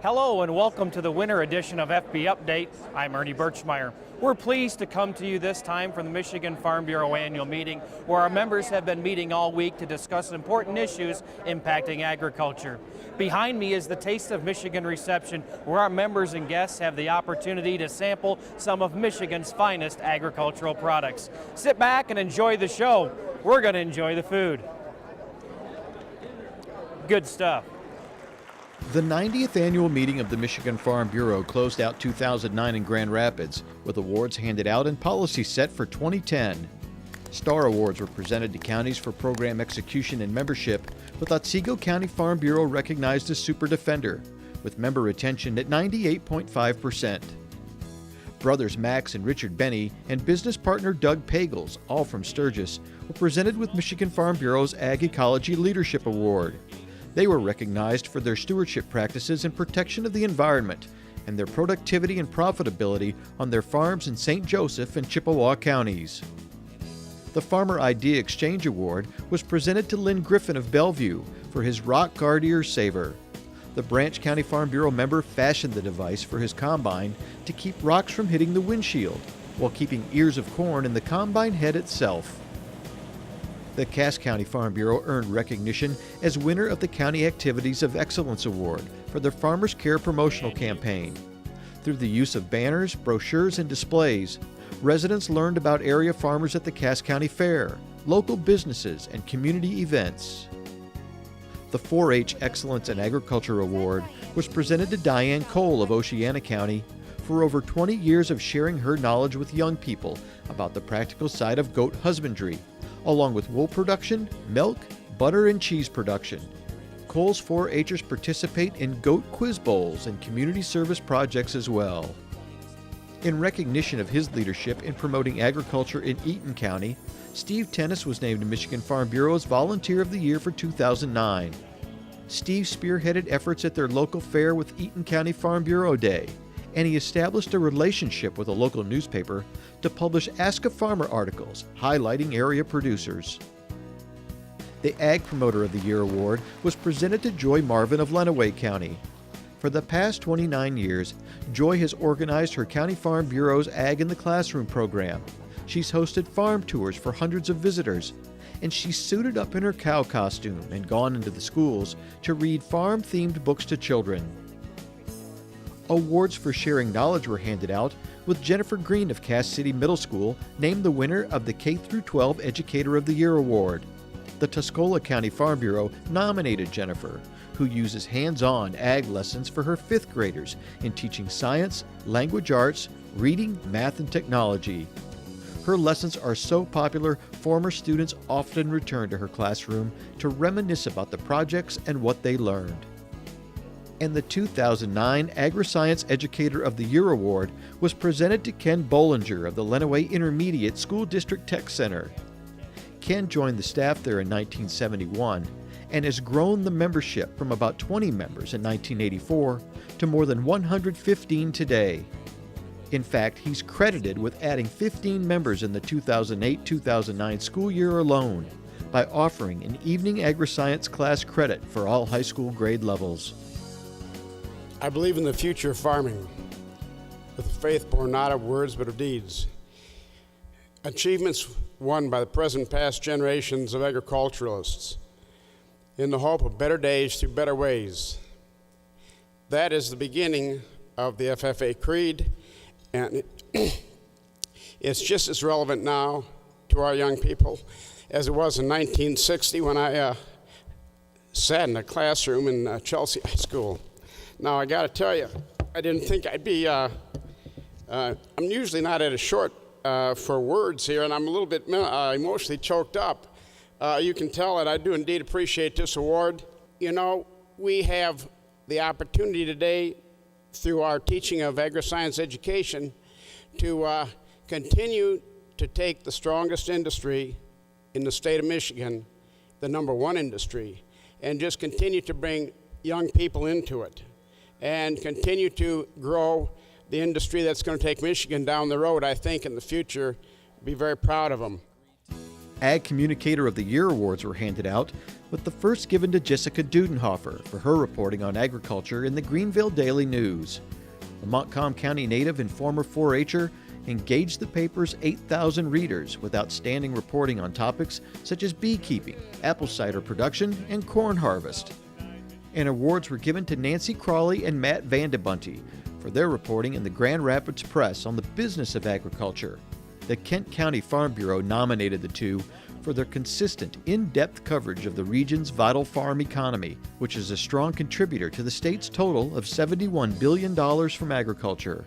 Hello and welcome to the winter edition of FB Update. I'm Ernie Birchmeyer. We're pleased to come to you this time from the Michigan Farm Bureau annual meeting, where our members have been meeting all week to discuss important issues impacting agriculture. Behind me is the Taste of Michigan reception, where our members and guests have the opportunity to sample some of Michigan's finest agricultural products. Sit back and enjoy the show. We're going to enjoy the food. Good stuff. The 90th annual meeting of the Michigan Farm Bureau closed out 2009 in Grand Rapids, with awards handed out and policy set for 2010. Star Awards were presented to counties for program execution and membership, with Otsego County Farm Bureau recognized as Super Defender, with member retention at 98.5%. Brothers Max and Richard Benny and business partner Doug Pagels, all from Sturgis, were presented with Michigan Farm Bureau's Ag Ecology Leadership Award. They were recognized for their stewardship practices and protection of the environment and their productivity and profitability on their farms in St. Joseph and Chippewa counties. The Farmer Idea Exchange Award was presented to Lynn Griffin of Bellevue for his Rock Guard Ear Saver. The Branch County Farm Bureau member fashioned the device for his combine to keep rocks from hitting the windshield while keeping ears of corn in the combine head itself. The Cass County Farm Bureau earned recognition as winner of the County Activities of Excellence Award for their Farmers Care promotional campaign. Through the use of banners, brochures, and displays, residents learned about area farmers at the Cass County Fair, local businesses, and community events. The 4-H Excellence in Agriculture Award was presented to Diane Cole of Oceana County for over 20 years of sharing her knowledge with young people about the practical side of goat husbandry, along with wool production, milk, butter, and cheese production. Cole's 4-Hers participate in goat quiz bowls and community service projects as well. In recognition of his leadership in promoting agriculture in Eaton County, Steve Tennis was named Michigan Farm Bureau's Volunteer of the Year for 2009. Steve spearheaded efforts at their local fair with Eaton County Farm Bureau Day, and he established a relationship with a local newspaper to publish Ask a Farmer articles highlighting area producers. The Ag Promoter of the Year award was presented to Joy Marvin of Lenawee County. For the past 29 years, Joy has organized her County Farm Bureau's Ag in the Classroom program. She's hosted farm tours for hundreds of visitors, and she's suited up in her cow costume and gone into the schools to read farm-themed books to children. Awards for sharing knowledge were handed out, with Jennifer Green of Cass City Middle School named the winner of the K-12 Educator of the Year Award. The Tuscola County Farm Bureau nominated Jennifer, who uses hands-on ag lessons for her 5th graders in teaching science, language arts, reading, math, and technology. Her lessons are so popular, former students often return to her classroom to reminisce about the projects and what they learned. And the 2009 AgriScience Educator of the Year Award was presented to Ken Bollinger of the Lenawee Intermediate School District Tech Center. Ken joined the staff there in 1971 and has grown the membership from about 20 members in 1984 to more than 115 today. In fact, he's credited with adding 15 members in the 2008-2009 school year alone by offering an evening AgriScience class credit for all high school grade levels. I believe in the future of farming, with a faith born not of words but of deeds. Achievements won by the present and past generations of agriculturalists in the hope of better days through better ways. That is the beginning of the FFA Creed, and it's just as relevant now to our young people as it was in 1960 when I sat in a classroom in Chelsea High School. Now, I got to tell you, I didn't think I'd be, I'm usually not at a short for words here, and I'm a little bit emotionally choked up. You can tell that I do indeed appreciate this award. You know, we have the opportunity today, through our teaching of agri-science education, to continue to take the strongest industry in the state of Michigan, the #1 industry, and just continue to bring young people into it, and continue to grow the industry that's going to take Michigan down the road, I think, in the future. Be very proud of them. Ag Communicator of the Year awards were handed out, with the first given to Jessica Dudenhofer for her reporting on agriculture in the Greenville Daily News. The Montcalm County native and former 4-H'er engaged the paper's 8,000 readers with outstanding reporting on topics such as beekeeping, apple cider production, and corn harvest. And awards were given to Nancy Crawley and Matt Vandebunty for their reporting in the Grand Rapids Press on the business of agriculture. The Kent County Farm Bureau nominated the two for their consistent, in-depth coverage of the region's vital farm economy, which is a strong contributor to the state's total of $71 billion from agriculture.